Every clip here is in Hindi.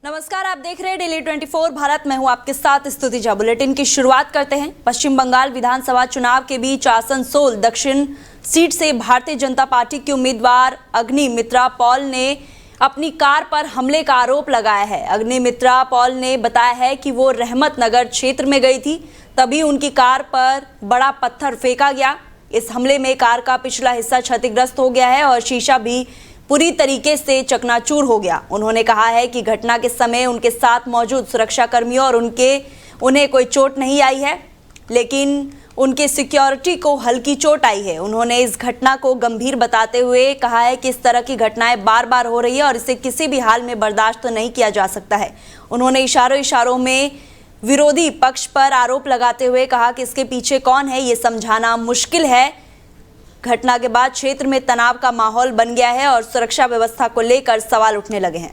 नमस्कार, आप देख रहे हैं डेली 24 भारत। मैं हूं आपके साथ स्तुति झा। बुलेटिन की शुरुआत करते हैं। पश्चिम बंगाल विधानसभा चुनाव के बीच आसनसोल दक्षिण सीट से भारतीय जनता पार्टी के उम्मीदवार अग्निमित्रा पॉल ने अपनी कार पर हमले का आरोप लगाया है। अग्निमित्रा पॉल ने बताया है कि वो रहमत नगर क्षेत्र में गई थी, तभी उनकी कार पर बड़ा पत्थर फेंका गया। इस हमले में कार का पिछला हिस्सा क्षतिग्रस्त हो गया है और शीशा भी पूरी तरीके से चकनाचूर हो गया। उन्होंने कहा है कि घटना के समय उनके साथ मौजूद सुरक्षा कर्मियों और उन्हें कोई चोट नहीं आई है, लेकिन उनके सिक्योरिटी को हल्की चोट आई है। उन्होंने इस घटना को गंभीर बताते हुए कहा है कि इस तरह की घटनाएं बार बार हो रही है और इसे किसी भी हाल में बर्दाश्त नहीं किया जा सकता है। उन्होंने इशारों में विरोधी पक्ष पर आरोप लगाते हुए कहा कि इसके पीछे कौन है ये समझाना मुश्किल है। घटना के बाद क्षेत्र में तनाव का माहौल बन गया है और सुरक्षा व्यवस्था को लेकर सवाल उठने लगे हैं।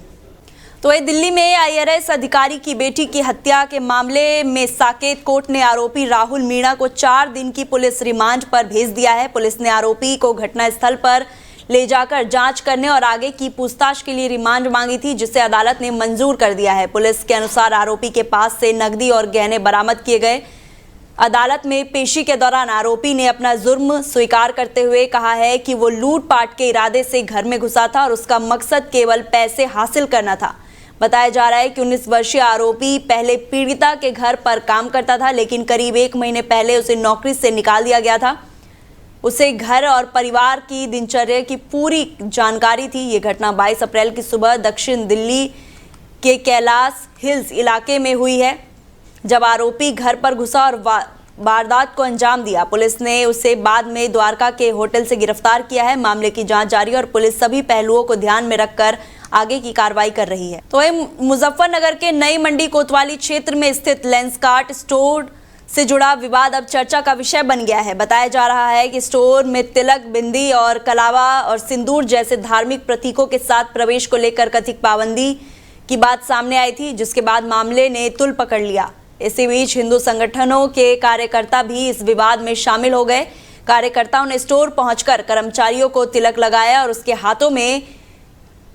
तो ये दिल्ली में आईआरएस अधिकारी की बेटी की हत्या के मामले में साकेत कोर्ट ने आरोपी राहुल मीणा को 4 दिन की पुलिस रिमांड पर भेज दिया है। पुलिस ने आरोपी को घटनास्थल पर ले जाकर जांच करने और आगे की पूछताछ के लिए रिमांड मांगी थी, जिसे अदालत ने मंजूर कर दिया है। पुलिस के अनुसार आरोपी के पास से नकदी और गहने बरामद किए गए। अदालत में पेशी के दौरान आरोपी ने अपना जुर्म स्वीकार करते हुए कहा है कि वो लूटपाट के इरादे से घर में घुसा था और उसका मकसद केवल पैसे हासिल करना था। बताया जा रहा है कि 19 वर्षीय आरोपी पहले पीड़िता के घर पर काम करता था, लेकिन करीब 1 महीने पहले उसे नौकरी से निकाल दिया गया था। उसे घर और परिवार की दिनचर्या की पूरी जानकारी थी। ये घटना 22 अप्रैल की सुबह दक्षिण दिल्ली के कैलाश हिल्स इलाके में हुई है, जब आरोपी घर पर घुसा और वारदात को अंजाम दिया। पुलिस ने उसे बाद में द्वारका के होटल से गिरफ्तार किया है। मामले की जांच जारी है और पुलिस सभी पहलुओं को ध्यान में रखकर आगे की कार्रवाई कर रही है। तो मुजफ्फरनगर के नई मंडी कोतवाली क्षेत्र में स्थित लेंसकार्ट स्टोर से जुड़ा विवाद अब चर्चा का विषय बन गया है। बताया जा रहा है कि स्टोर में तिलक, बिंदी और कलावा और सिंदूर जैसे धार्मिक प्रतीकों के साथ प्रवेश को लेकर कथित पाबंदी की बात सामने आई थी, जिसके बाद मामले ने तुल पकड़ लिया। इसी बीच हिंदू संगठनों के कार्यकर्ता भी इस विवाद में शामिल हो गए। कार्यकर्ताओं ने स्टोर पहुंचकर कर्मचारियों को तिलक लगाया और उसके हाथों में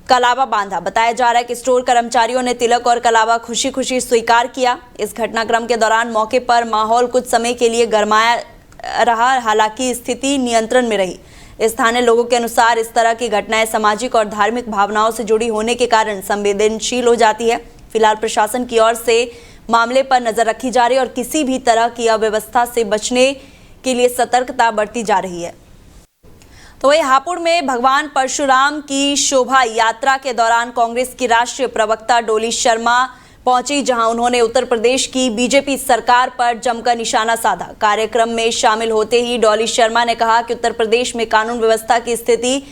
कलावा बांधा। बताया जा रहा है कि स्टोर कर्मचारियों ने तिलक और कलावा खुशी खुशी स्वीकार किया। इस घटनाक्रम के दौरान मौके पर माहौल कुछ समय के लिए गरमाया रहा, हालांकि स्थिति नियंत्रण में रही। स्थानीय लोगों के अनुसार इस तरह की घटनाएं सामाजिक और धार्मिक भावनाओं से जुड़ी होने के कारण संवेदनशील हो जाती है। फिलहाल प्रशासन की ओर से मामले पर नजर रखी जा रही है और किसी भी तरह की अव्यवस्था से बचने के लिए सतर्कता बरती जा रही है। तो वही हापुड़ में भगवान परशुराम की शोभा यात्रा के दौरान कांग्रेस की राष्ट्रीय प्रवक्ता डोली शर्मा पहुंची, जहां उन्होंने उत्तर प्रदेश की बीजेपी सरकार पर जमकर निशाना साधा। कार्यक्रम में शामिल होते ही डोली शर्मा ने कहा कि उत्तर प्रदेश में कानून व्यवस्था की स्थिति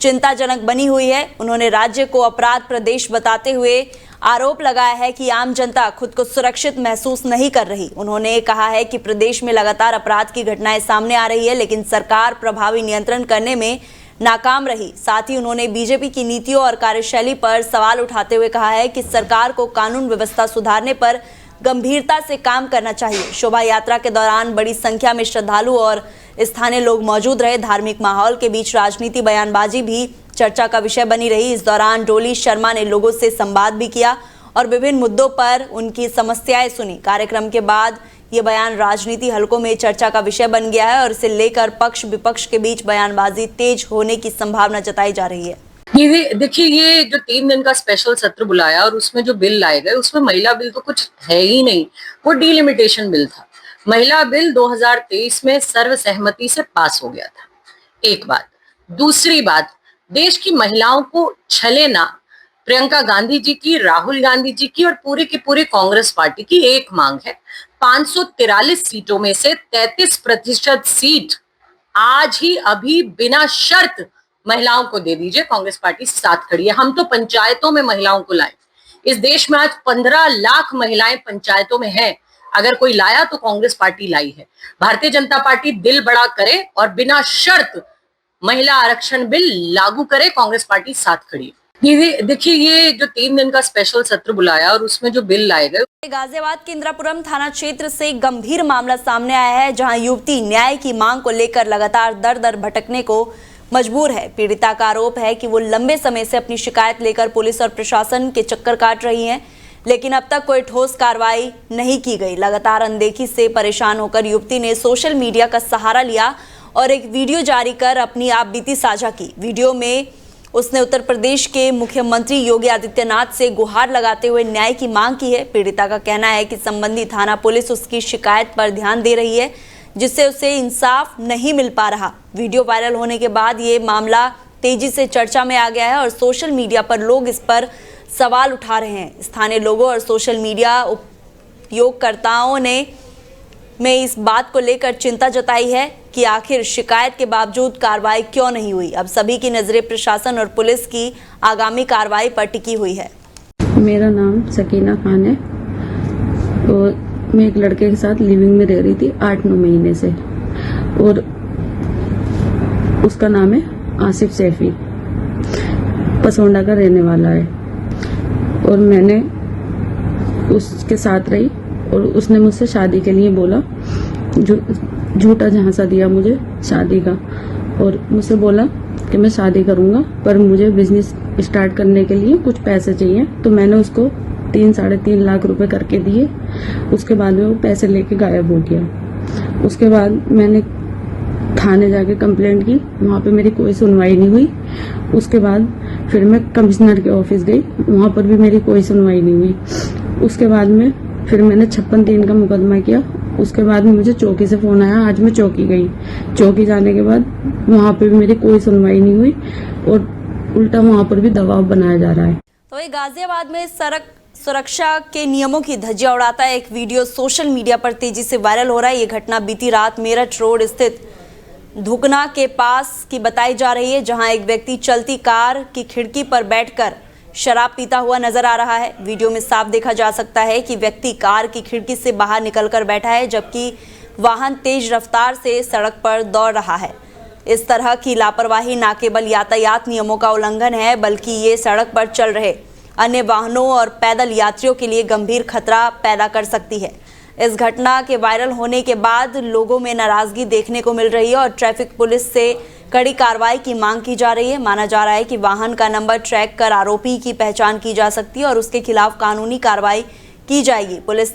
चिंताजनक बनी हुई है। उन्होंने राज्य को अपराध प्रदेश बताते हुए आरोप लगाया है कि आम जनता खुद को सुरक्षित महसूस नहीं कर रही। उन्होंने कहा है कि प्रदेश में लगातार अपराध की घटनाएं सामने आ रही है, लेकिन सरकार प्रभावी नियंत्रण करने में नाकाम रही। साथ ही उन्होंने बीजेपी की नीतियों और कार्यशैली पर सवाल उठाते हुए कहा है कि सरकार को कानून व्यवस्था सुधारने पर गंभीरता से काम करना चाहिए। शोभा यात्रा के दौरान बड़ी संख्या में श्रद्धालु और स्थानीय लोग मौजूद रहे। धार्मिक माहौल के बीच राजनीति बयानबाजी भी चर्चा का विषय बनी रही। इस दौरान डोली शर्मा ने लोगों से संवाद भी किया और विभिन्न मुद्दों पर उनकी समस्याएं सुनी। कार्यक्रम के बाद ये बयान राजनीति हलकों में चर्चा का विषय बन गया है और इसे लेकर पक्ष विपक्ष के बीच बयानबाजी तेज होने की संभावना जताई जा रही है। ये देखिए, ये जो 3 दिन का स्पेशल सत्र बुलाया और उसमें जो बिल लाए गए, उसमें महिला बिल तो कुछ है ही नहीं। वो डिलिमिटेशन बिल था। महिला बिल 2023 में सर्वसहमति से पास हो गया था। एक बात। दूसरी बात, देश की महिलाओं को छले ना, प्रियंका गांधी जी की, राहुल गांधी जी की और पूरी की पूरी कांग्रेस पार्टी की एक मांग है। 543 सीटों में से 33% सीट आज ही अभी बिना शर्त महिलाओं को दे दीजिए। कांग्रेस पार्टी साथ खड़ी है। हम तो पंचायतों में महिलाओं को लाएं। इस देश में आज 15 लाख महिलाएं पंचायतों में हैं। अगर कोई लाया तो कांग्रेस पार्टी लाई है। भारतीय जनता पार्टी दिल बड़ा करे और बिना शर्त महिला आरक्षण बिल लागू करे। कांग्रेस पार्टी साथ खड़ी है। ये देखिए, ये जो 3 दिन का स्पेशल सत्र बुलाया और उसमें जो बिल लाए गए। गाजियाबाद के इंद्रापुरम थाना क्षेत्र से गंभीर मामला सामने आया है, जहां युवती न्याय की मांग को लेकर लगातार दर दर भटकने को मजबूर है। पीड़िता का आरोप है कि वो लंबे समय से अपनी शिकायत लेकर पुलिस और प्रशासन के चक्कर काट रही हैं, लेकिन अब तक कोई ठोस कार्रवाई नहीं की गई। लगातार अनदेखी से परेशान होकर युवती ने सोशल मीडिया का सहारा लिया और एक वीडियो जारी कर अपनी आपबीती साझा की। वीडियो में उसने उत्तर प्रदेश के मुख्यमंत्री योगी आदित्यनाथ से गुहार लगाते हुए न्याय की मांग की है। पीड़िता का कहना है कि संबंधित थाना पुलिस उसकी शिकायत पर ध्यान दे रही है, जिससे उसे इंसाफ नहीं मिल पा रहा। वीडियो वायरल होने के बाद ये मामला तेजी से चर्चा में आ गया है और सोशल मीडिया पर लोग इस पर सवाल उठा रहे हैं। स्थानीय लोगों और सोशल मीडिया उपयोगकर्ताओं ने इस बात को लेकर चिंता जताई है कि आखिर शिकायत के बावजूद कार्रवाई क्यों नहीं हुई। अब सभी की नजरें प्रशासन और पुलिस की आगामी कार्रवाई पर टिकी हुई है। मेरा नाम सकीना खान है और मैं एक लड़के के साथ लिविंग में रह रही थी 8-9 महीने से, और उसका नाम है आसिफ सैफी, पसौंडा का रहने वाला है। और मैंने उसके साथ रही और उसने मुझसे शादी के लिए बोला, झूठा झांसा दिया मुझे शादी का, और मुझसे बोला कि मैं शादी करूंगा पर मुझे बिजनेस स्टार्ट करने के लिए कुछ पैसे चाहिए। तो मैंने उसको 3-3.5 लाख रुपए करके दिए। उसके बाद में वो पैसे लेके गायब हो गया। उसके बाद मैंने थाने जाके कंप्लेंट की, वहाँ पे मेरी कोई सुनवाई नहीं हुई। उसके बाद फिर मैं कमिश्नर के ऑफिस गई, वहाँ पर भी मेरी कोई सुनवाई नहीं हुई। उसके बाद में फिर मैंने 56-3 का मुकदमा किया। उसके बाद में मुझे चौकी से फोन आया, आज मैं चौकी गई। चौकी जाने के बाद वहाँ पे भी मेरी कोई सुनवाई नहीं हुई और उल्टा वहाँ पर भी दबाव बनाया जा रहा है। तो ये गाजियाबाद में सड़क सुरक्षा के नियमों की धज्जियां उड़ाता है एक वीडियो सोशल मीडिया पर तेजी से वायरल हो रहा है। ये घटना बीती रात मेरठ रोड स्थित धुकना के पास की बताई जा रही है, जहां एक व्यक्ति चलती कार की खिड़की पर बैठकर शराब पीता हुआ नजर आ रहा है। वीडियो में साफ देखा जा सकता है कि व्यक्ति कार की खिड़की से बाहर निकलकर बैठा है, जबकि वाहन तेज रफ्तार से सड़क पर दौड़ रहा है। इस तरह की लापरवाही न केवल यातायात नियमों का उल्लंघन है, बल्कि ये सड़क पर चल रहे अन्य वाहनों और पैदल यात्रियों के लिए गंभीर खतरा पैदा कर सकती है। इस घटना के वायरल होने के बाद लोगों में नाराजगी देखने को मिल रही है और ट्रैफिक पुलिस से कड़ी कार्रवाई की मांग की जा रही है। माना जा रहा है कि वाहन का नंबर ट्रैक कर आरोपी की पहचान की जा सकती है और उसके खिलाफ कानूनी कार्रवाई की जाएगी। पुलिस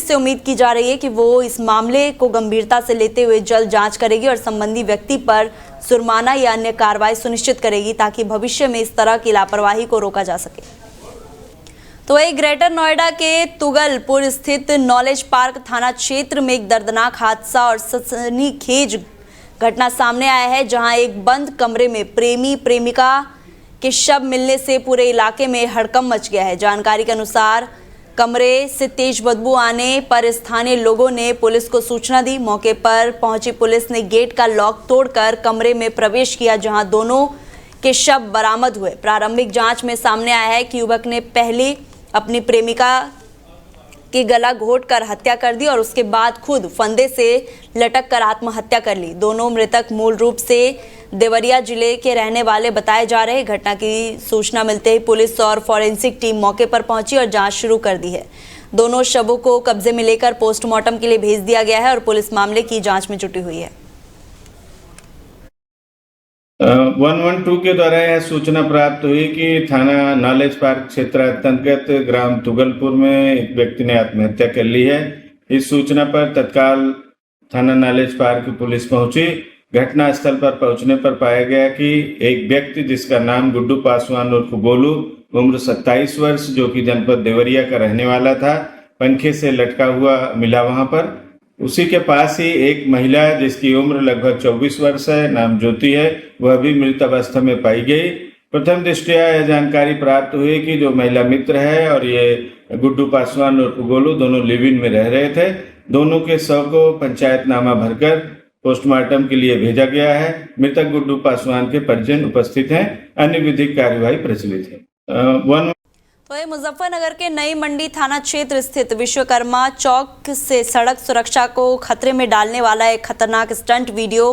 से उम्मीद की जा रही है कि वो इस मामले को गंभीरता से लेते हुए जल्द जांच करेगी और संबंधी व्यक्ति पर जुर्माना या अन्य कार्रवाई सुनिश्चित करेगी, ताकि भविष्य में इस तरह की लापरवाही को रोका जा सके। तो एक ग्रेटर नोएडा के तुगलपुर स्थित नॉलेज पार्क थाना क्षेत्र में एक दर्दनाक हादसा और सनसनीखेज घटना सामने आया है, जहां एक बंद कमरे में प्रेमी प्रेमिका के शव मिलने से पूरे इलाके में हड़कंप मच गया है। जानकारी के अनुसार कमरे से तेज बदबू आने पर स्थानीय लोगों ने पुलिस को सूचना दी। मौके पर पहुंची पुलिस ने गेट का लॉक तोड़कर कमरे में प्रवेश किया, जहां दोनों के शव बरामद हुए। प्रारंभिक जांच में सामने आया है कि युवक ने पहले अपनी प्रेमिका के गला घोंटकर हत्या कर दी और उसके बाद खुद फंदे से लटक कर आत्महत्या कर ली। दोनों मृतक मूल रूप से देवरिया जिले के रहने वाले बताए जा रहे हैं। घटना की सूचना मिलते ही पुलिस और फॉरेंसिक टीम मौके पर पहुंची और जांच शुरू कर दी है। दोनों शवों को कब्जे में लेकर पोस्टमार्टम के लिए भेज दिया गया है और पुलिस मामले की जांच में जुटी हुई है। 112 के द्वारा यह सूचना प्राप्त हुई कि थाना नॉलेज पार्क क्षेत्र अंतर्गत ग्राम तुगलपुर में एक व्यक्ति ने आत्महत्या कर ली है। इस सूचना पर तत्काल थाना नॉलेज पार्क की पुलिस पहुंची। घटना स्थल पर पहुंचने पर पाया गया कि एक व्यक्ति जिसका नाम गुड्डू पासवान उर्फ गोलू, उम्र 27 वर्ष, जो कि जनपद देवरिया का रहने वाला था, पंखे से लटका हुआ मिला वहां पर। उसी के पास ही एक महिला जिसकी उम्र लगभग 24 वर्ष है, नाम ज्योति है, वह भी मृत अवस्था में पाई गई। प्रथम दृष्टया यह जानकारी प्राप्त हुई कि जो महिला मित्र है और ये गुड्डू पासवान और गोलू दोनों लिव इन में रह रहे थे। दोनों के शव को पंचायतनामा भरकर पोस्टमार्टम के लिए भेजा गया है। मृतक गुड्डू पासवान के परिजन उपस्थित हैं। अन्य विधिक कार्यवाही प्रचलित है। तो ये मुजफ्फरनगर के नई मंडी थाना क्षेत्र स्थित विश्वकर्मा चौक से सड़क सुरक्षा को खतरे में डालने वाला एक खतरनाक स्टंट वीडियो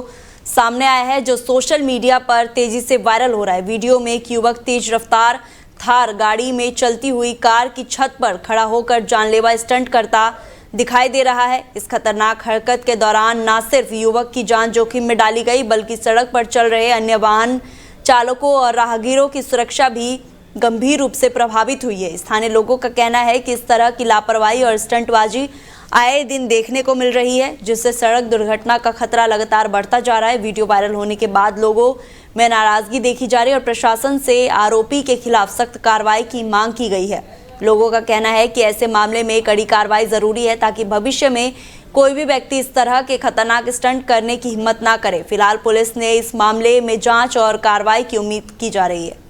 सामने आया है, जो सोशल मीडिया पर तेजी से वायरल हो रहा है। वीडियो में एक युवक तेज रफ्तार थार गाड़ी में चलती हुई कार की छत पर खड़ा होकर जानलेवा स्टंट करता दिखाई दे रहा है। इस खतरनाक हरकत के दौरान न सिर्फ युवक की जान जोखिम में डाली गई, बल्कि सड़क पर चल रहे अन्य वाहन चालकों और राहगीरों की सुरक्षा भी गंभीर रूप से प्रभावित हुई है। स्थानीय लोगों का कहना है कि इस तरह की लापरवाही और स्टंटबाजी आए दिन देखने को मिल रही है, जिससे सड़क दुर्घटना का खतरा लगातार बढ़ता जा रहा है। वीडियो वायरल होने के बाद लोगों में नाराजगी देखी जा रही है और प्रशासन से आरोपी के खिलाफ सख्त कार्रवाई की मांग की गई है। लोगों का कहना है कि ऐसे मामले में कड़ी कार्रवाई जरूरी है, ताकि भविष्य में कोई भी व्यक्ति इस तरह के खतरनाक स्टंट करने की हिम्मत ना करे। फिलहाल पुलिस ने इस मामले में जांच और कार्रवाई की उम्मीद की जा रही है।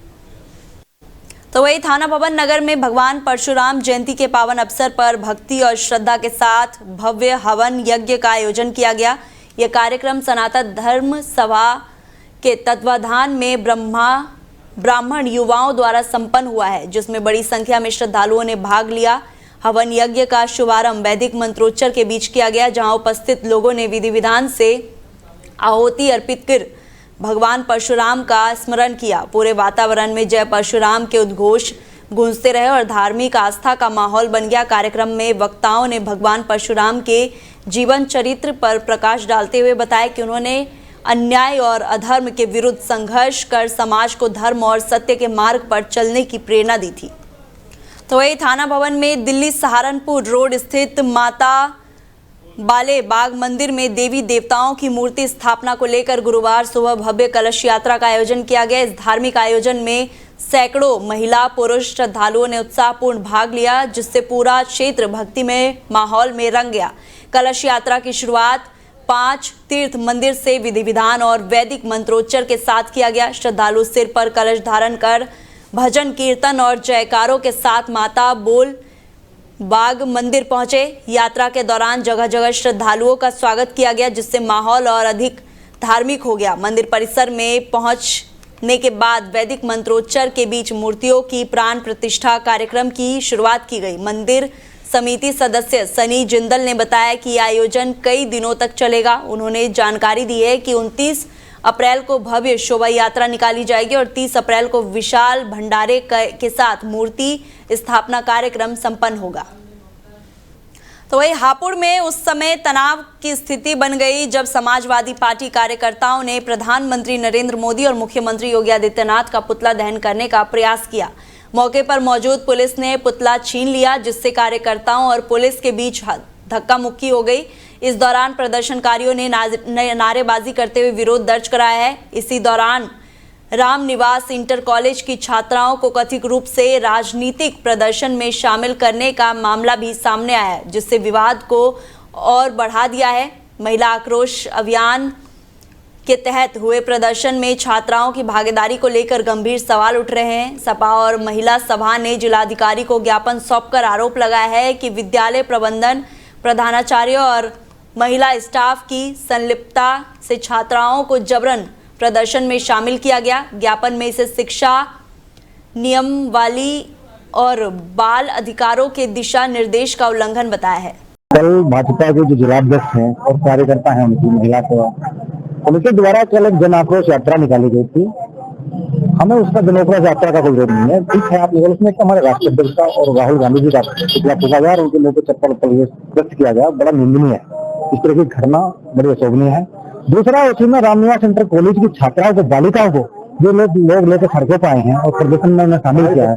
तो वही थाना भवन नगर में भगवान परशुराम जयंती के पावन अवसर पर भक्ति और श्रद्धा के साथ भव्य हवन यज्ञ का आयोजन किया गया। यह कार्यक्रम सनातन धर्म सभा के तत्वाधान में ब्राह्मण युवाओं द्वारा संपन्न हुआ है, जिसमें बड़ी संख्या में श्रद्धालुओं ने भाग लिया। हवन यज्ञ का शुभारंभ वैदिक मंत्रोच्चार के बीच किया गया, जहां उपस्थित लोगों ने विधि विधान से आहुति अर्पित कर भगवान परशुराम का स्मरण किया। पूरे वातावरण में जय परशुराम के उद्घोष गूंजते रहे और धार्मिक आस्था का माहौल बन गया। कार्यक्रम में वक्ताओं ने भगवान परशुराम के जीवन चरित्र पर प्रकाश डालते हुए बताया कि उन्होंने अन्याय और अधर्म के विरुद्ध संघर्ष कर समाज को धर्म और सत्य के मार्ग पर चलने की प्रेरणा दी थी। तो वही थाना भवन में दिल्ली सहारनपुर रोड स्थित माता बाले बाग मंदिर में देवी देवताओं की मूर्ति स्थापना को लेकर गुरुवार सुबह भव्य कलश यात्रा का आयोजन किया गया। इस धार्मिक आयोजन में सैकड़ों महिला पुरुष श्रद्धालुओं ने उत्साहपूर्ण भाग लिया, जिससे पूरा क्षेत्र भक्तिमय माहौल में रंग गया। कलश यात्रा की शुरुआत 5 तीर्थ मंदिर से विधि विधान और वैदिक मंत्रोच्चार के साथ किया गया। श्रद्धालु सिर पर कलश धारण कर भजन कीर्तन और जयकारों के साथ माता बोल बाग मंदिर पहुंचे। यात्रा के दौरान जगह जगह श्रद्धालुओं का स्वागत किया गया, जिससे माहौल और अधिक धार्मिक हो गया। मंदिर परिसर में पहुंचने के बाद वैदिक मंत्रोच्चार के बीच मूर्तियों की प्राण प्रतिष्ठा कार्यक्रम की शुरुआत की गई। मंदिर समिति सदस्य सनी जिंदल ने बताया कि आयोजन कई दिनों तक चलेगा। उन्होंने जानकारी दी है कि 29 अप्रैल को भव्य शोभा यात्रा निकाली जाएगी और 30 अप्रैल को विशाल भंडारे के साथ मूर्ति स्थापना कार्यक्रम संपन्न होगा। तो वही हापुड़ में उस समय तनाव की स्थिति बन गई जब समाजवादी पार्टी कार्यकर्ताओं ने प्रधानमंत्री नरेंद्र मोदी और मुख्यमंत्री योगी आदित्यनाथ का पुतला दहन करने का प्रयास किया। मौके पर मौजूद पुलिस ने पुतला छीन लिया, जिससे कार्यकर्ताओं और पुलिस के बीच धक्का मुक्की हो गई। इस दौरान प्रदर्शनकारियों ने नारेबाजी करते हुए विरोध दर्ज कराया है। इसी दौरान रामनिवास इंटर कॉलेज की छात्राओं को कथित रूप से राजनीतिक प्रदर्शन में शामिल करने का मामला भी सामने आया है, जिससे विवाद को और बढ़ा दिया है। महिला आक्रोश अभियान के तहत हुए प्रदर्शन में छात्राओं की भागीदारी को लेकर गंभीर सवाल उठ रहे हैं। सपा और महिला सभा ने जिलाधिकारी को ज्ञापन सौंपकर आरोप लगाया है कि विद्यालय प्रबंधन, प्रधानाचार्य और महिला स्टाफ की संलिप्तता से छात्राओं को जबरन प्रदर्शन में शामिल किया गया। ज्ञापन में इसे शिक्षा नियमावली और बाल अधिकारों के दिशा निर्देश का उल्लंघन बताया है। कल भाजपा के जो जिलाध्यक्ष हैं और कार्यकर्ता हैं उनकी महिला को उनके द्वारा कल एक जन आक्रोश यात्रा निकाली गई थी। हमें उसका जन आक्रोश यात्रा का कोई विरोध नहीं है। ठीक है, आप उसमें हमारे राष्ट्रीय अध्यक्ष का और राहुल गांधी जी का पुतला फूका गया और उनके मुंह पर चप्पल व्यक्त किया गया, बड़ा निंदनीय है। इस तरह की घटना बड़ी अशोभनीय है। दूसरा, उसमें रामनिवास इंटर कॉलेज की छात्राओं को, बालिकाओं को जो लोग लेकर सड़कों पर आए हैं और प्रदर्शन में उन्हें शामिल किया है,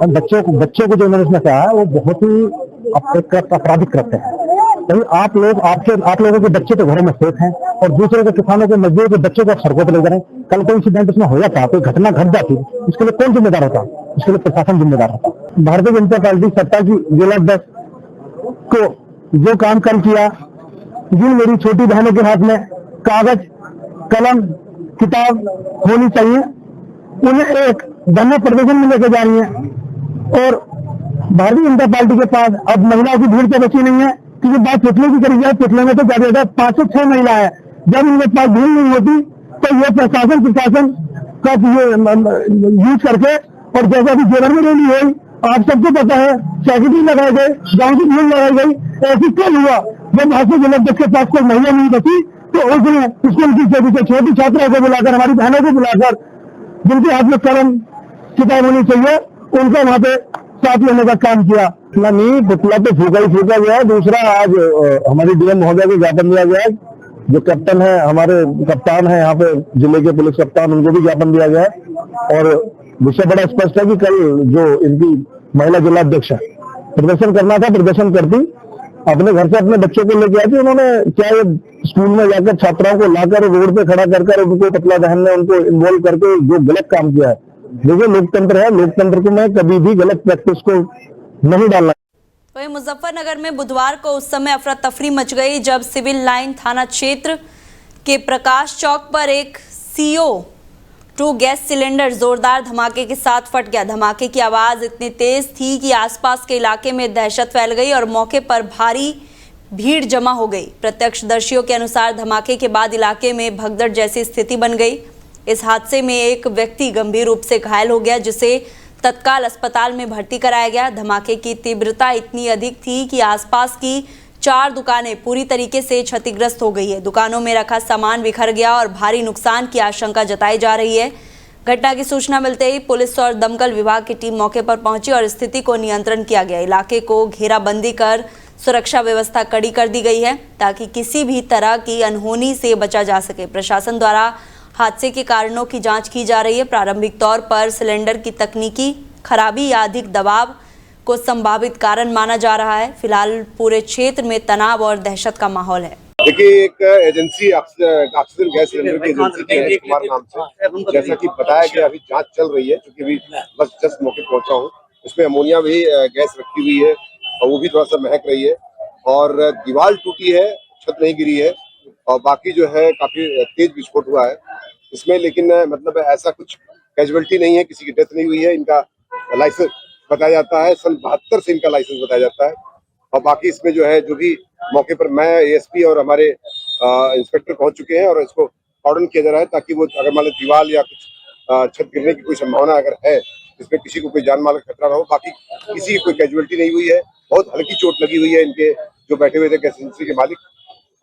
बच्चों को जो उन्होंने इसमें कहा है वो बहुत ही आपराधिक कृत्य है। तो आप लोगों के बच्चे तो घरों में सेफ हैं और दूसरे के किसानों के मजदूरों के बच्चों को सड़कों पर ले जा रहे हैं। कल कोई इंसिडेंट उसमें हो जाता, कोई घटना घट जाती, उसके लिए कौन जिम्मेदार होता? उसके लिए प्रशासन जिम्मेदार होता। भारतीय जनता पार्टी सत्ता की जिलाध्यक्ष को जो काम कल किया, जिन मेरी छोटी बहनों के हाथ में कागज, कलम, किताब होनी चाहिए, उन्हें एक धरना प्रदर्शन में लेके जा रही है। और भारतीय जनता पार्टी के पास अब महिलाओं की भीड़ तो बची नहीं है, क्योंकि बात पुतले की करी जाए, पुतले में तो ज्यादा 5 से 6 महिला है। जब इनके पास भीड़ नहीं होती तो ये प्रशासन का यूज करके, और जैसा कि जेवर में रैली हुई, आप सबको पता है, सेक्रेटरी लगाए गए, गाँव की भीड़ लगाई गई। ऐसी क्यों हुआ? जब भारतीय जिलाध्यक्ष के पास कोई महिला नहीं बची तो उसने स्कूल की छोटी छात्राओं को बुलाकर, हमारी बहनों को बुलाकर, जिनके हाथ में कलम, किताब होनी चाहिए, उनका वहां पे साथ लेने का काम किया। नहीं, पुतला तो फूका ही फूका गया है। दूसरा, आज हमारी डीएम महोदय को ज्ञापन दिया गया है, जो कैप्टन है, हमारे कप्तान है यहाँ पे जिले के पुलिस कप्तान, उनको भी ज्ञापन दिया गया है। और विषय बड़ा स्पष्ट है कि कल जो इनकी महिला जिलाध्यक्ष प्रदर्शन करना था, प्रदर्शन करती, अपने घर से अपने बच्चों को लेके आई थी। उन्होंने क्या ये स्कूल में जाकर छात्राओं को लाकर रोड पे खड़ा कर उनको पतला दहन में उनको इन्वॉल्व करके जो गलत काम किया है। देखिए, लोकतंत्र है, लोकतंत्र को मैं कभी भी गलत प्रैक्टिस को नहीं डालना। वहीं मुजफ्फरनगर में बुधवार को उस समय अफरा तफरी मच गई जब सिविल लाइन थाना क्षेत्र के प्रकाश चौक पर एक CO2 गैस सिलेंडर जोरदार धमाके के साथ फट गया। धमाके की आवाज इतनी तेज थी कि आसपास के इलाके में दहशत फैल गई और मौके पर भारी भीड़ जमा हो गई। प्रत्यक्षदर्शियों के अनुसार धमाके के बाद इलाके में भगदड़ जैसी स्थिति बन गई। इस हादसे में एक व्यक्ति गंभीर रूप से घायल हो गया, जिसे तत्काल अस्पताल में भर्ती कराया गया। धमाके की तीव्रता इतनी अधिक थी कि आसपास की 4 दुकानें पूरी तरीके से क्षतिग्रस्त हो गई है। दुकानों में रखा सामान बिखर गया और भारी नुकसान की आशंका जताई जा रही है। घटना की सूचना मिलते ही पुलिस और दमकल विभाग की टीम मौके पर पहुंची और स्थिति को नियंत्रण किया गया। इलाके को घेराबंदी कर सुरक्षा व्यवस्था कड़ी कर दी गई है ताकि किसी भी तरह की अनहोनी से बचा जा सके। प्रशासन द्वारा हादसे के कारणों की जांच की जा रही है। प्रारंभिक तौर पर सिलेंडर की तकनीकी खराबी या अधिक दबाव को संभावित कारण माना जा रहा है। फिलहाल पूरे क्षेत्र में तनाव और दहशत का माहौल है। देखिए, एक एजेंसी ऑक्सीजन गैस सिलेंडर की एजेंसी के कुमार नाम से, जैसा कि बताया गया, अभी जांच चल रही है, क्योंकि अभी बस जस्ट मौके पहुंचा हूँ। उसमें अमोनिया भी गैस रखी हुई है और वो भी थोड़ा सा महक रही है और दीवार टूटी है, छत नहीं गिरी है और बाकी जो है काफी तेज विस्फोट हुआ है इसमें। लेकिन मतलब ऐसा कुछ कैजुअलिटी नहीं है, किसी की डेथ नहीं हुई है। इनका लाइसेंस बताया जाता है, सन 72 से इनका लाइसेंस बताया जाता है। और बाकी इसमें जो है, जो भी मौके पर मैं ASP और हमारे इंस्पेक्टर पहुंच चुके हैं और इसको कॉर्डन किया जा रहा है ताकि वो अगर मान लो दीवार या कुछ छत गिरने की कोई संभावना अगर है, इसमें किसी को कोई जान माल का खतरा ना हो। बाकी किसी की कोई कैजुअलिटी नहीं हुई है। बहुत हल्की चोट लगी हुई है इनके जो बैठे हुए थे गैस एजेंसी के मालिक,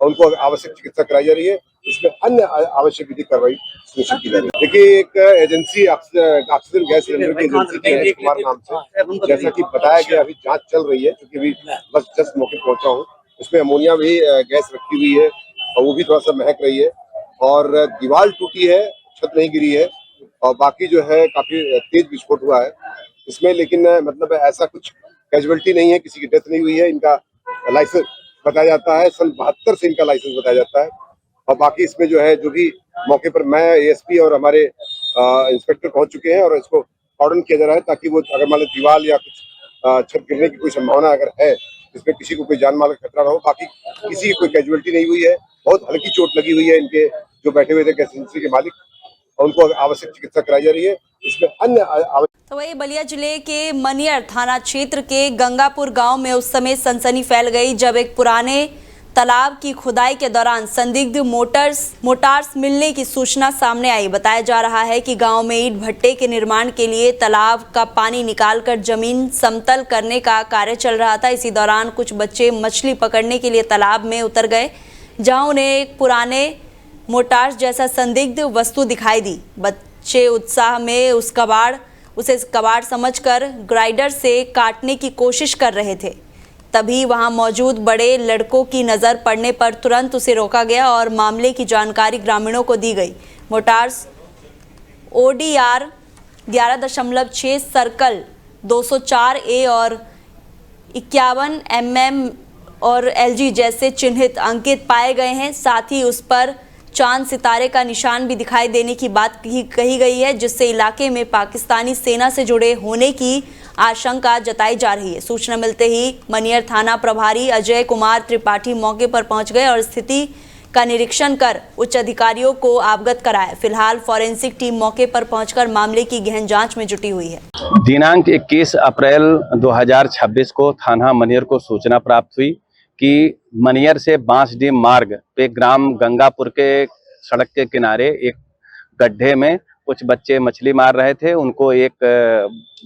और उनको आवश्यक चिकित्सा कराई जा रही है। इसमें अन्य आवश्यक विधिक कार्रवाई सुनिश्चित की जा रही है। देखिए, एक एजेंसी ऑक्सीजन गैस सिलेंडर की एजेंसी के कुमार नाम से, जैसा कि बताया गया, अभी जांच चल रही है, क्योंकि अभी बस जस्ट मौके पहुंचा हूँ। उसमें अमोनिया भी गैस रखी हुई है और वो भी थोड़ा सा महक रही है और दीवार टूटी है, छत नहीं गिरी है और बाकी जो है काफी तेज विस्फोट हुआ है इसमें। लेकिन मतलब ऐसा कुछ कैजुअलिटी नहीं है, किसी की डेथ नहीं हुई है। इनका लाइसेंस बताया जाता है, सन 72 से इनका लाइसेंस बताया जाता है। और बाकी इसमें जो है, जो भी मौके पर मैं ASP और हमारे इंस्पेक्टर पहुंच चुके हैं और इसको कॉर्डन किया जा रहा है ताकि वो अगर मान लो दीवार या कुछ छत गिरने की कोई संभावना अगर है, इसमें किसी को कोई जान माल का खतरा ना हो। बाकी किसी की कोई कैजुअलिटी नहीं हुई है। बहुत हल्की चोट लगी हुई है इनके जो बैठे हुए थे गैस एजेंसी के मालिक, और उनको आवश्यक चिकित्सा कराई जा रही है। इसमें अन्य तो वही बलिया जिले के मनियर थाना क्षेत्र के गंगापुर गांव में उस समय सनसनी फैल गई जब एक पुराने तालाब की खुदाई के दौरान संदिग्ध मोटार्स मिलने की सूचना सामने आई। बताया जा रहा है कि गांव में ईंट भट्टे के निर्माण के लिए तालाब का पानी निकालकर जमीन समतल करने का कार्य चल रहा था। इसी दौरान कुछ बच्चे मछली पकड़ने के लिए तालाब में उतर गए, जहां उन्हें एक पुराने मोटार्स जैसा संदिग्ध वस्तु दिखाई दी। बच्चे उत्साह में उसे कबाड़ समझकर ग्राइडर से काटने की कोशिश कर रहे थे। तभी वहां मौजूद बड़े लड़कों की नज़र पड़ने पर तुरंत उसे रोका गया और मामले की जानकारी ग्रामीणों को दी गई। मोटार्स ODR 11.6 सर्कल 204A और 51 mm और LG जैसे चिन्हित अंकित पाए गए हैं। साथ ही उस पर चांद सितारे का निशान भी दिखाई देने की बात कही गई है, जिससे इलाके में पाकिस्तानी सेना से जुड़े होने की आशंका जताई जा रही है। सूचना मिलते ही मनियर थाना प्रभारी अजय कुमार त्रिपाठी मौके पर पहुंच गए और स्थिति का निरीक्षण कर उच्च अधिकारियों को अवगत कराया। फिलहाल फॉरेंसिक टीम मौके पर पहुंचकर मामले की गहन जांच में जुटी हुई है। दिनांक 21 अप्रैल 2026 को थाना मनियर को सूचना प्राप्त हुई कि मनियर से बांसडीह मार्ग पे ग्राम गंगापुर के सड़क के किनारे एक गड्ढे में कुछ बच्चे मछली मार रहे थे। उनको एक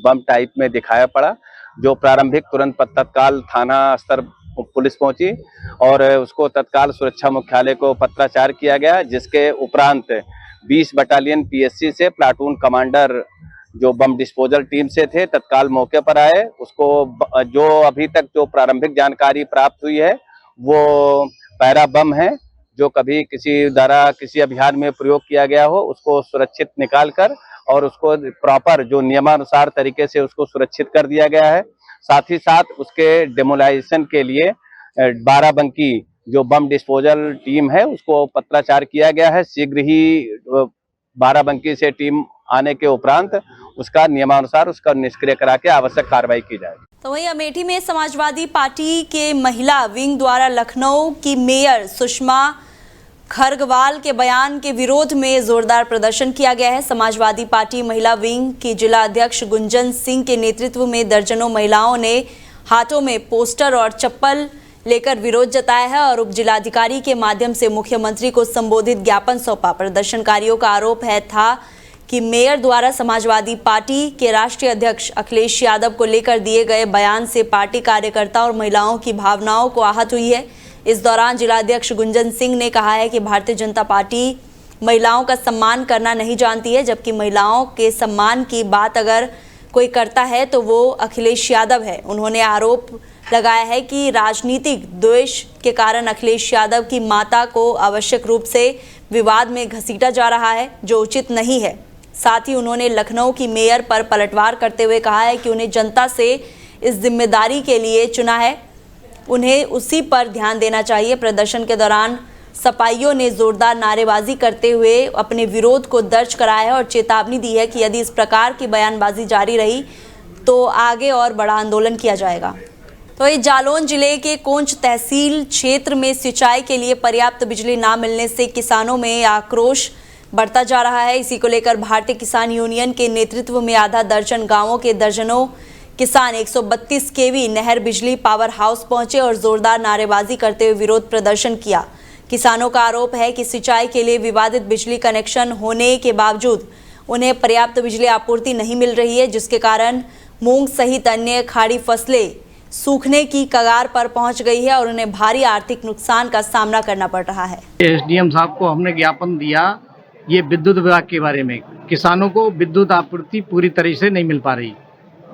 बम टाइप में दिखाया पड़ा, जो प्रारंभिक तुरंत तत्काल थाना स्तर पुलिस पहुंची और उसको तत्काल सुरक्षा मुख्यालय को पत्राचार किया गया, जिसके उपरांत 20 बटालियन PSC से प्लाटून कमांडर जो बम डिस्पोजल टीम से थे तत्काल मौके पर आए। उसको जो अभी तक जो प्रारंभिक जानकारी प्राप्त हुई है वो पैरा बम है, जो कभी किसी द्वारा किसी अभियान में प्रयोग किया गया हो, उसको सुरक्षित निकाल कर और उसको प्रॉपर जो नियमानुसार तरीके से उसको सुरक्षित कर दिया गया है। साथ ही साथ उसके डेमोलाइजेशन के लिए बाराबंकी जो बम डिस्पोजल टीम है उसको पत्राचार किया गया है। शीघ्र ही बाराबंकी से टीम आने के उपरांत उसका नियमानुसार उसका निष्क्रिय करा के आवश्यक कार्रवाई की जाएगी। तो वहीं अमेठी में समाजवादी पार्टी के महिला विंग द्वारा लखनऊ की मेयर सुषमा खरगवाल के बयान के विरोध में जोरदार प्रदर्शन किया गया है। समाजवादी पार्टी महिला विंग की जिला अध्यक्ष गुंजन सिंह के नेतृत्व में दर्जनों महिलाओं ने हाथों में पोस्टर और चप्पल लेकर विरोध जताया है और उप जिलाधिकारी के माध्यम से मुख्यमंत्री को संबोधित ज्ञापन सौंपा। प्रदर्शनकारियों का आरोप था कि मेयर द्वारा समाजवादी पार्टी के राष्ट्रीय अध्यक्ष अखिलेश यादव को लेकर दिए गए बयान से पार्टी कार्यकर्ता और महिलाओं की भावनाओं को आहत हुई है। इस दौरान जिलाध्यक्ष गुंजन सिंह ने कहा है कि भारतीय जनता पार्टी महिलाओं का सम्मान करना नहीं जानती है, जबकि महिलाओं के सम्मान की बात अगर कोई करता है तो वो अखिलेश यादव है। उन्होंने आरोप लगाया है कि राजनीतिक द्वेष के कारण अखिलेश यादव की माता को आवश्यक रूप से विवाद में घसीटा जा रहा है, जो उचित नहीं है। साथ ही उन्होंने लखनऊ की मेयर पर पलटवार करते हुए कहा है कि उन्हें जनता से इस जिम्मेदारी के लिए चुना है, उन्हें उसी पर ध्यान देना चाहिए। प्रदर्शन के दौरान सपाइयों ने जोरदार नारेबाजी करते हुए अपने विरोध को दर्ज कराया है और चेतावनी दी है कि यदि इस प्रकार की बयानबाजी जारी रही तो आगे और बड़ा आंदोलन किया जाएगा। तो ये जालौन जिले के कोंच तहसील क्षेत्र में सिंचाई के लिए पर्याप्त बिजली ना मिलने से किसानों में आक्रोश बढ़ता जा रहा है। इसी को लेकर भारतीय किसान यूनियन के नेतृत्व में आधा दर्जन गांवों के दर्जनों किसान 132 केवी नहर बिजली पावर हाउस पहुंचे और जोरदार नारेबाजी करते हुए विरोध प्रदर्शन किया। किसानों का आरोप है कि सिंचाई के लिए विवादित बिजली कनेक्शन होने के बावजूद उन्हें पर्याप्त बिजली आपूर्ति नहीं मिल रही है, जिसके कारण मूंग सहित अन्य खाड़ी फसलें सूखने की कगार पर पहुंच गई है और उन्हें भारी आर्थिक नुकसान का सामना करना पड़ रहा है। एसडीएम साहब को हमने ज्ञापन दिया ये विद्युत विभाग के बारे में, किसानों को विद्युत आपूर्ति पूरी तरह से नहीं मिल पा रही,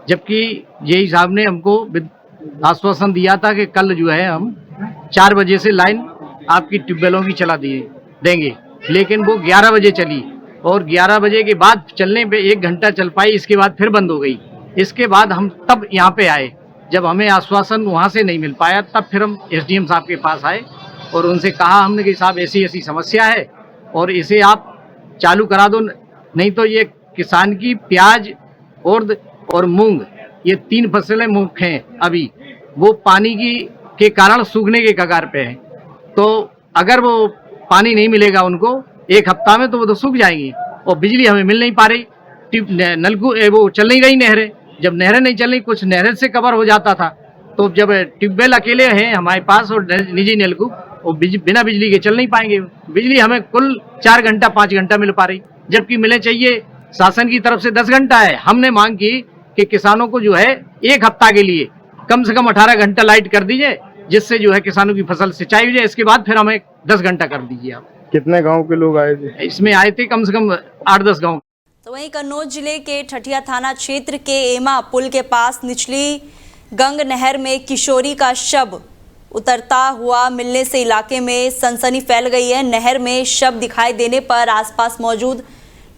जबकि यही साहब ने हमको आश्वासन दिया था कि कल जो है हम 4 बजे से लाइन आपकी ट्यूबवेलों की चला देंगे, लेकिन वो 11 बजे चली और 11 बजे के बाद चलने पे 1 घंटा चल पाई, इसके बाद फिर बंद हो गई। इसके बाद हम तब यहाँ पे आए, जब हमें आश्वासन वहाँ से नहीं मिल पाया तब फिर हम एसडीएम साहब के पास आए और उनसे कहा हमने कि साहब ऐसी ऐसी समस्या है और इसे आप चालू करा दो, नहीं तो ये किसान की प्याज और मूंग ये 3 फसलें मुख्य हैं अभी, वो पानी के कारण सूखने के कगार पे हैं। तो अगर वो पानी नहीं मिलेगा उनको 1 हफ्ता में तो वो तो सूख जाएंगी और बिजली हमें मिल नहीं पा रही। वो चल नहीं रही नहरें, जब नहरें नहीं चल रही, कुछ नहरें से कवर हो जाता था, तो जब ट्यूबवेल अकेले हैं हमारे पास और निजी नलकूप, वो बिना बिजली के चल नहीं पाएंगे। बिजली हमें कुल 4 घंटा 5 घंटा मिल पा रही, जबकि मिले चाहिए शासन की तरफ से 10 घंटा है। हमने मांग की कि किसानों को जो है 1 हफ्ता के लिए कम से कम 18 घंटा लाइट कर दीजिए, जिससे जो है किसानों की फसल सिंचाई हो जाए। इसके बाद फिर हमें 10 घंटा कर दीजिए आप। कितने गांव के लोग आए थे? इसमें आए थे कम से कम 8-10 गाँव। तो वहीं कन्नौज जिले के ठठिया थाना क्षेत्र के एमा पुल के पास निचली गंग नहर में किशोरी का शव उतरता हुआ मिलने से इलाके में सनसनी फैल गई है। नहर में शव दिखाई देने पर आसपास मौजूद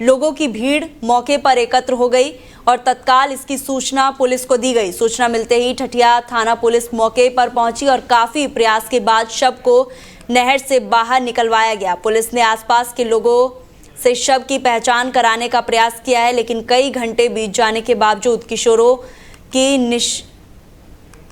लोगों की भीड़ मौके पर एकत्र हो गई और तत्काल इसकी सूचना पुलिस को दी गई। सूचना मिलते ही ठठिया थाना पुलिस मौके पर पहुंची और काफी प्रयास के बाद शव को नहर से बाहर निकलवाया गया। पुलिस ने आसपास के लोगों से शव की पहचान कराने का प्रयास किया है, लेकिन कई घंटे बीत जाने के बावजूद किशोरों की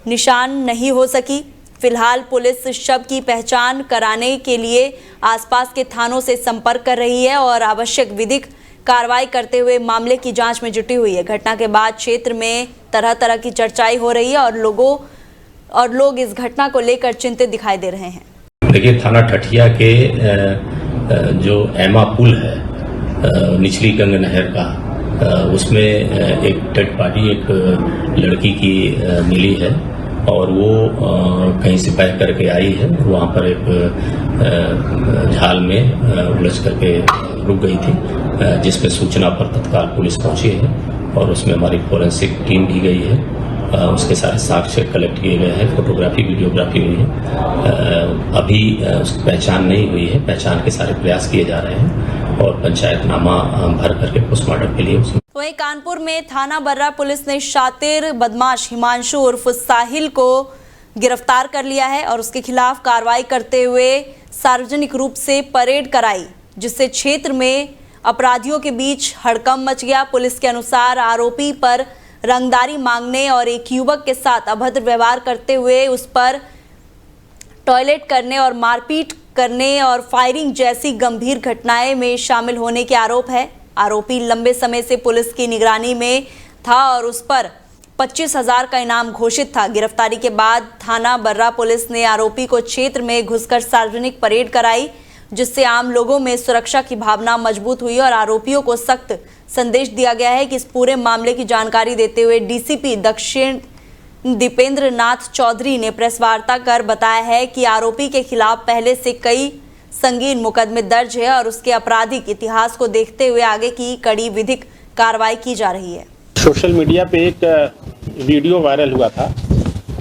निशान नहीं हो सकी। फिलहाल पुलिस शव की पहचान कराने के लिए आसपास के थानों से संपर्क कर रही है और आवश्यक विधिक कार्रवाई करते हुए मामले की जांच में जुटी हुई है। घटना के बाद क्षेत्र में तरह तरह की चर्चाएं हो रही है और लोग इस घटना को लेकर चिंतित दिखाई दे रहे हैं। देखिए, थाना ठठिया के जो एमा पुल है निचली गंग नहर का, उसमें एक डेड बॉडी एक लड़की की मिली है और वो कहीं से पैक करके आई है। वहाँ पर एक झाल में उलझ करके रुक गई थी, जिस पे सूचना पर तत्काल पुलिस पहुंची है और उसमें हमारी फोरेंसिक टीम भी गई है। उसके सारे साक्ष्य कलेक्ट किए गए हैं, फोटोग्राफी वीडियोग्राफी हुई है। अभी उसकी पहचान नहीं हुई है, पहचान के सारे प्रयास किए जा रहे हैं और पंचायतनामा भर करके पोस्टमार्टम के लिए वहीं कानपुर में थाना बर्रा पुलिस ने शातिर बदमाश हिमांशु उर्फ साहिल को गिरफ्तार कर लिया है और उसके खिलाफ कार्रवाई करते हुए सार्वजनिक रूप से परेड कराई, जिससे क्षेत्र में अपराधियों के बीच हड़कंप मच गया। पुलिस के अनुसार आरोपी पर रंगदारी मांगने और एक युवक के साथ अभद्र व्यवहार करते हुए उस पर टॉयलेट करने और मारपीट करने और फायरिंग जैसी गंभीर घटनाएं में शामिल होने के आरोप है। आरोपी लंबे समय से पुलिस की निगरानी में था और उस पर 25,000 का इनाम घोषित था। गिरफ्तारी के बाद थाना बर्रा पुलिस ने आरोपी को क्षेत्र में घुसकर सार्वजनिक परेड कराई, जिससे आम लोगों में सुरक्षा की भावना मजबूत हुई और आरोपियों को सख्त संदेश दिया गया है कि इस पूरे मामले की जानकारी देते हुए डीसीपी दक्षिण दीपेंद्र नाथ चौधरी ने प्रेस वार्ता कर बताया है कि आरोपी के खिलाफ पहले से कई संगीन मुकदमे दर्ज है और उसके आपराधिक इतिहास को देखते हुए आगे की कड़ी विधिक कार्रवाई की जा रही है। सोशल मीडिया पे एक वीडियो वायरल हुआ था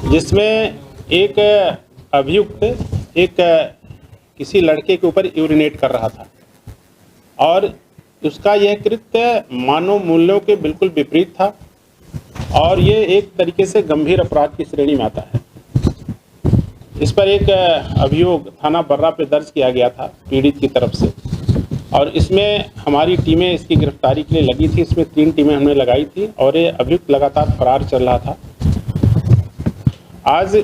जिसमें एक अभियुक्त एक किसी लड़के के ऊपर यूरिनेट कर रहा था और उसका यह कृत्य मानव मूल्यों के बिल्कुल विपरीत था और ये एक तरीके से गंभीर अपराध की श्रेणी में आता है। इस पर एक अभियोग थाना बर्रा पे दर्ज किया गया था पीड़ित की तरफ से और इसमें हमारी टीमें इसकी गिरफ्तारी के लिए लगी थी। इसमें 3 टीमें हमने लगाई थी और ये अभियुक्त लगातार फरार चल रहा था। आज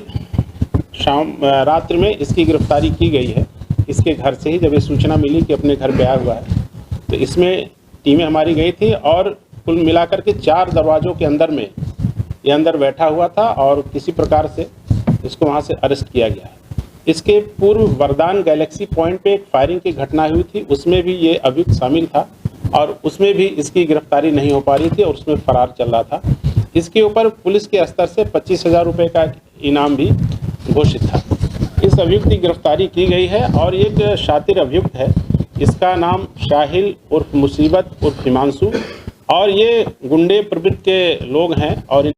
रात्रि में इसकी गिरफ्तारी की गई है इसके घर से ही, जब ये सूचना मिली कि अपने घर पे आया हुआ है तो इसमें टीमें हमारी गई थी और कुल मिलाकर के 4 दरवाज़ों के अंदर में ये अंदर बैठा हुआ था और किसी प्रकार से इसको वहाँ से अरेस्ट किया गया है। इसके पूर्व वरदान गैलेक्सी पॉइंट पे एक फायरिंग की घटना हुई थी, उसमें भी ये अभियुक्त शामिल था और उसमें भी इसकी गिरफ्तारी नहीं हो पा रही थी और उसमें फरार चल रहा था। इसके ऊपर पुलिस के स्तर से 25,000 रुपये का इनाम भी घोषित था। इस अभियुक्त की गिरफ्तारी की गई है और एक शातिर अभियुक्त है, इसका नाम शाहिल उर्फ मुसीबत उर्फ हिमांशु और ये गुंडे प्रवृत्ति के लोग हैं। और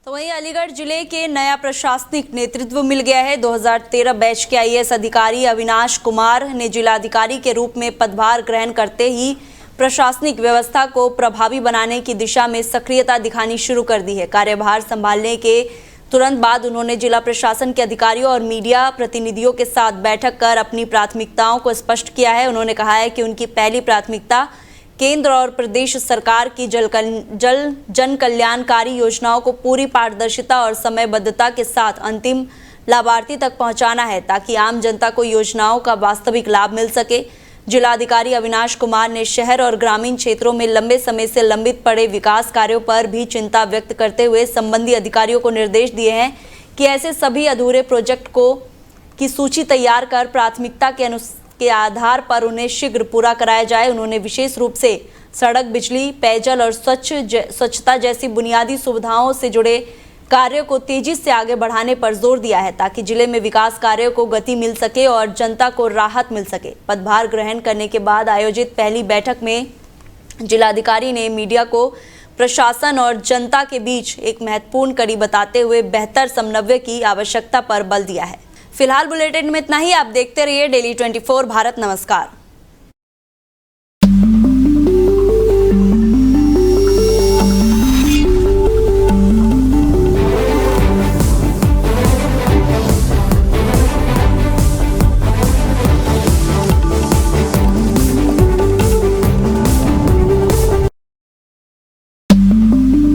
तो वहीं अलीगढ़ जिले के नया प्रशासनिक नेतृत्व मिल गया है। 2013 बैच के आईएएस अधिकारी अविनाश कुमार ने जिलाधिकारी के रूप में पदभार ग्रहण करते ही प्रशासनिक व्यवस्था को प्रभावी बनाने की दिशा में सक्रियता दिखानी शुरू कर दी है। कार्यभार संभालने के तुरंत बाद उन्होंने जिला प्रशासन के अधिकारियों और मीडिया प्रतिनिधियों के साथ बैठक कर अपनी प्राथमिकताओं को स्पष्ट किया है। उन्होंने कहा है कि उनकी पहली प्राथमिकता केंद्र और प्रदेश सरकार की जन कल्याणकारी योजनाओं को पूरी पारदर्शिता और समयबद्धता के साथ अंतिम लाभार्थी तक पहुंचाना है, ताकि आम जनता को योजनाओं का वास्तविक लाभ मिल सके। जिलाधिकारी अविनाश कुमार ने शहर और ग्रामीण क्षेत्रों में लंबे समय से लंबित पड़े विकास कार्यों पर भी चिंता व्यक्त करते हुए संबंधी अधिकारियों को निर्देश दिए हैं कि ऐसे सभी अधूरे प्रोजेक्ट की सूची तैयार कर प्राथमिकता के आधार पर उन्हें शीघ्र पूरा कराया जाए। उन्होंने विशेष रूप से सड़क, बिजली, पेयजल और स्वच्छता जैसी बुनियादी सुविधाओं से जुड़े कार्यों को तेजी से आगे बढ़ाने पर जोर दिया है, ताकि जिले में विकास कार्यों को गति मिल सके और जनता को राहत मिल सके। पदभार ग्रहण करने के बाद आयोजित पहली बैठक में जिलाधिकारी ने मीडिया को प्रशासन और जनता के बीच एक महत्वपूर्ण कड़ी बताते हुए बेहतर समन्वय की आवश्यकता पर बल दिया है। फिलहाल बुलेटिन में इतना ही। आप देखते रहिए डेली 24 भारत। नमस्कार।